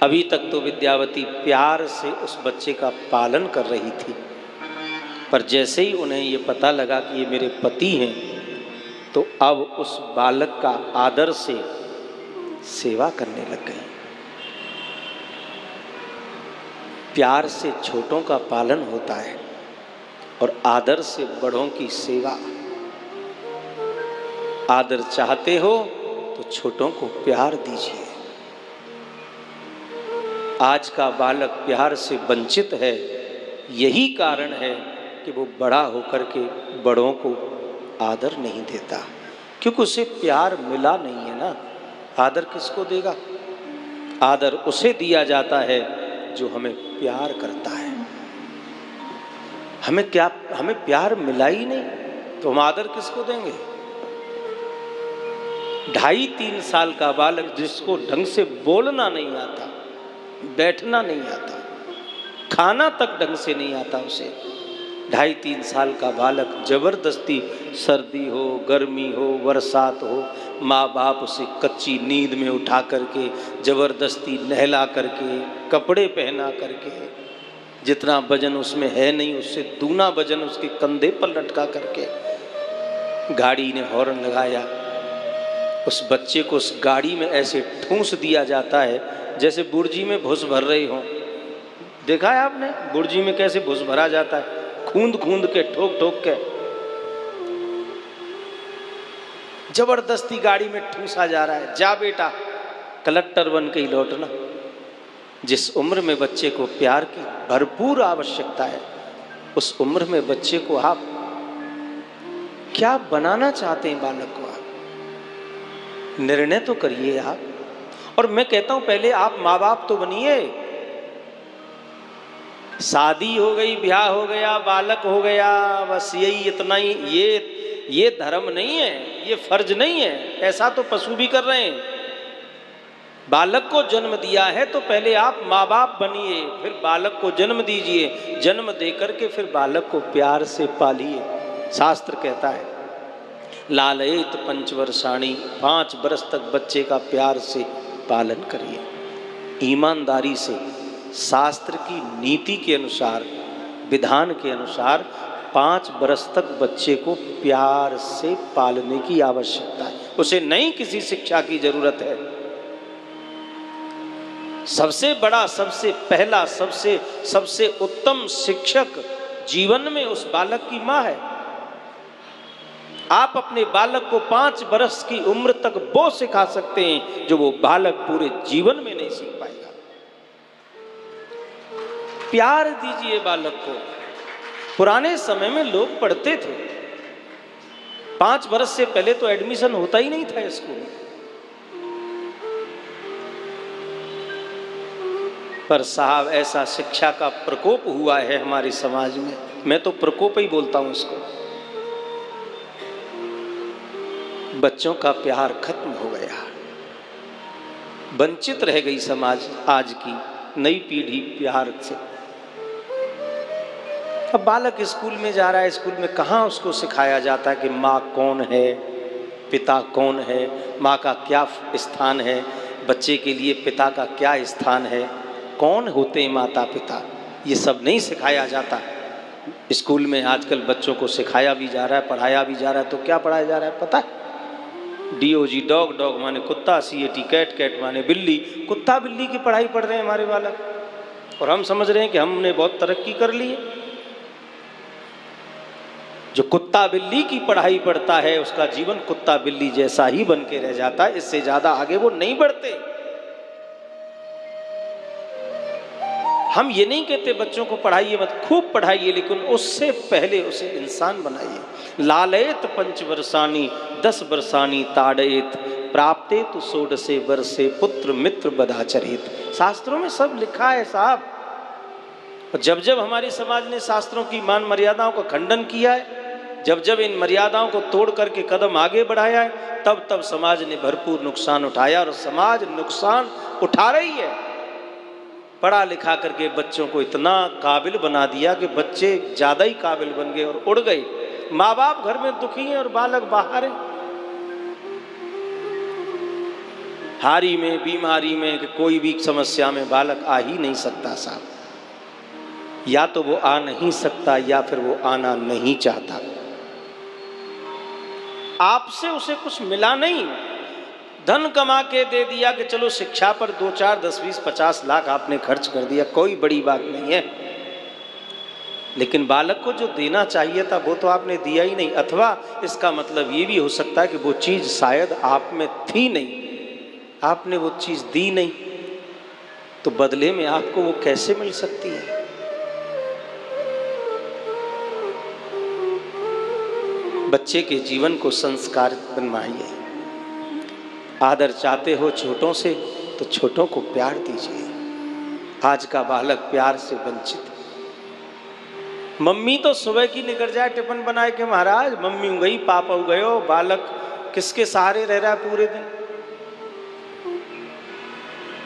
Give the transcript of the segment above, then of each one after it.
अभी तक तो विद्यावती प्यार से उस बच्चे का पालन कर रही थी, पर जैसे ही उन्हें ये पता लगा कि ये मेरे पति हैं, तो अब उस बालक का आदर से सेवा करने लग गई। प्यार से छोटों का पालन होता है और आदर से बड़ों की सेवा। आदर चाहते हो तो छोटों को प्यार दीजिए। आज का बालक प्यार से वंचित है, यही कारण है कि वो बड़ा होकर के बड़ों को आदर नहीं देता, क्योंकि उसे प्यार मिला नहीं है ना। आदर किसको देगा? आदर उसे दिया जाता है जो हमें प्यार करता है। हमें प्यार मिला ही नहीं तो हम आदर किसको देंगे? 2.5-3 साल का बालक जिसको ढंग से बोलना नहीं आता, बैठना नहीं आता, खाना तक ढंग से नहीं आता, उसे 2.5-3 साल का बालक जबरदस्ती, सर्दी हो, गर्मी हो, बरसात हो, माँ बाप उसे कच्ची नींद में उठा करके जबरदस्ती नहला करके कपड़े पहना करके, जितना वजन उसमें है नहीं उससे दूना वजन उसके कंधे पर लटका करके, गाड़ी ने हॉर्न लगाया, उस बच्चे को उस गाड़ी में ऐसे ठूंस दिया जाता है जैसे बुर्जी में भुस भर रही हो। देखा है आपने बुर्जी में कैसे भुस भरा जाता है? खूंद खूंद के, ठोक ठोक के, जबरदस्ती गाड़ी में ठूंसा जा रहा है। जा बेटा, कलेक्टर बन के ही लौटना। जिस उम्र में बच्चे को प्यार की भरपूर आवश्यकता है, उस उम्र में बच्चे को आप क्या बनाना चाहते हैं? बालक को आप निर्णय तो करिए आप। और मैं कहता हूं पहले आप माँ बाप तो बनिए। शादी हो गई, ब्याह हो गया, बालक हो गया, बस यही इतना ही, ये धर्म नहीं है, ये फर्ज नहीं है। ऐसा तो पशु भी कर रहे हैं। बालक को जन्म दिया है तो पहले आप माँ बाप बनिए, फिर बालक को जन्म दीजिए। जन्म दे करके फिर बालक को प्यार से पालिए। शास्त्र कहता है लालयित पंचवर्षाणी, 5 वर्ष तक बच्चे का प्यार से पालन करिए, ईमानदारी से। शास्त्र की नीति के अनुसार, विधान के अनुसार 5 वर्ष तक बच्चे को प्यार से पालने की आवश्यकता है। उसे नहीं किसी शिक्षा की जरूरत है। सबसे बड़ा, सबसे पहला, सबसे उत्तम शिक्षक जीवन में उस बालक की माँ है। आप अपने बालक को 5 वर्ष की उम्र तक वो सिखा सकते हैं जो वो बालक पूरे जीवन में नहीं सीख पाएगा। प्यार दीजिए बालक को। पुराने समय में लोग पढ़ते थे, 5 वर्ष से पहले तो एडमिशन होता ही नहीं था स्कूल में। पर साहब ऐसा शिक्षा का प्रकोप हुआ है हमारे समाज में, मैं तो प्रकोप ही बोलता हूं इसको। बच्चों का प्यार खत्म हो गया, वंचित रह गई समाज, आज की नई पीढ़ी प्यार से। अब बालक स्कूल में जा रहा है, स्कूल में कहाँ उसको सिखाया जाता है कि माँ कौन है, पिता कौन है, माँ का क्या स्थान है, बच्चे के लिए पिता का क्या स्थान है, कौन होते हैं माता पिता, ये सब नहीं सिखाया जाता। स्कूल में आजकल बच्चों को सिखाया भी जा रहा है, पढ़ाया भी जा रहा है। तो क्या पढ़ाया जा रहा है पता है? DOG डॉग, डॉग माने कुत्ता, CAT कैट, कैट माने बिल्ली। कुत्ता बिल्ली की पढ़ाई पढ़ रहे हैं हमारे बालक, और हम समझ रहे हैं कि हमने बहुत तरक्की कर ली है। जो कुत्ता बिल्ली की पढ़ाई पढ़ता है उसका जीवन कुत्ता बिल्ली जैसा ही बन के रह जाता है, इससे ज्यादा आगे वो नहीं बढ़ते। हम ये नहीं कहते बच्चों को पढ़ाइए मत, खूब पढ़ाइए, लेकिन उससे पहले उसे इंसान बनाइए। लालयत पंचवर्षाणी 10 वर्षाणी ताड़येत प्राप्ते तो 16 वर्षे पुत्र मित्र बधाचरित। शास्त्रों में सब लिखा है साहब। जब जब हमारे समाज ने शास्त्रों की मान मर्यादाओं का खंडन किया है, जब जब इन मर्यादाओं को तोड़ करके कदम आगे बढ़ाया है, तब तब समाज ने भरपूर नुकसान उठाया, और समाज नुकसान उठा रही है। पढ़ा लिखा करके बच्चों को इतना काबिल बना दिया कि बच्चे ज़्यादा ही काबिल बन गए और उड़ गए। माँ बाप घर में दुखी हैं और बालक बाहर हैं। हारी में, बीमारी में, कि कोई भी समस्या में बालक आ ही नहीं सकता साहब। या तो वो आ नहीं सकता या फिर वो आना नहीं चाहता। आपसे उसे कुछ मिला नहीं, धन कमा के दे दिया कि चलो शिक्षा पर 2, 4, 10, 20, 50 लाख आपने खर्च कर दिया, कोई बड़ी बात नहीं है। लेकिन बालक को जो देना चाहिए था वो तो आपने दिया ही नहीं। अथवा इसका मतलब ये भी हो सकता है कि वो चीज़ शायद आप में थी नहीं, आपने वो चीज़ दी नहीं, तो बदले में आपको वो कैसे मिल सकती है। बच्चे के जीवन को संस्कार बनवाइए। आदर चाहते हो छोटों से तो छोटों को प्यार दीजिए। आज का बालक प्यार से वंचित है। मम्मी तो सुबह की निकल जाए टिफिन बनाए के महाराज, मम्मी हो गई, पापा हो गयो, बालक किसके सहारे रह रहा है पूरे दिन।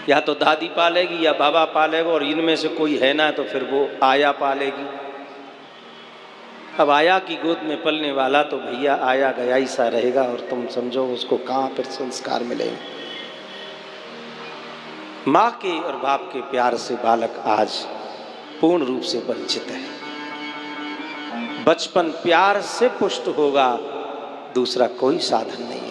या तो दादी पालेगी या बाबा पालेगा, और इनमें से कोई है ना तो फिर वो आया पालेगी। अब आया की गोद में पलने वाला तो भैया आया गया ही सा रहेगा, और तुम समझो उसको कहाँ फिर संस्कार मिलेंगे। माँ के और बाप के प्यार से बालक आज पूर्ण रूप से वंचित है। बचपन प्यार से पुष्ट होगा, दूसरा कोई साधन नहीं।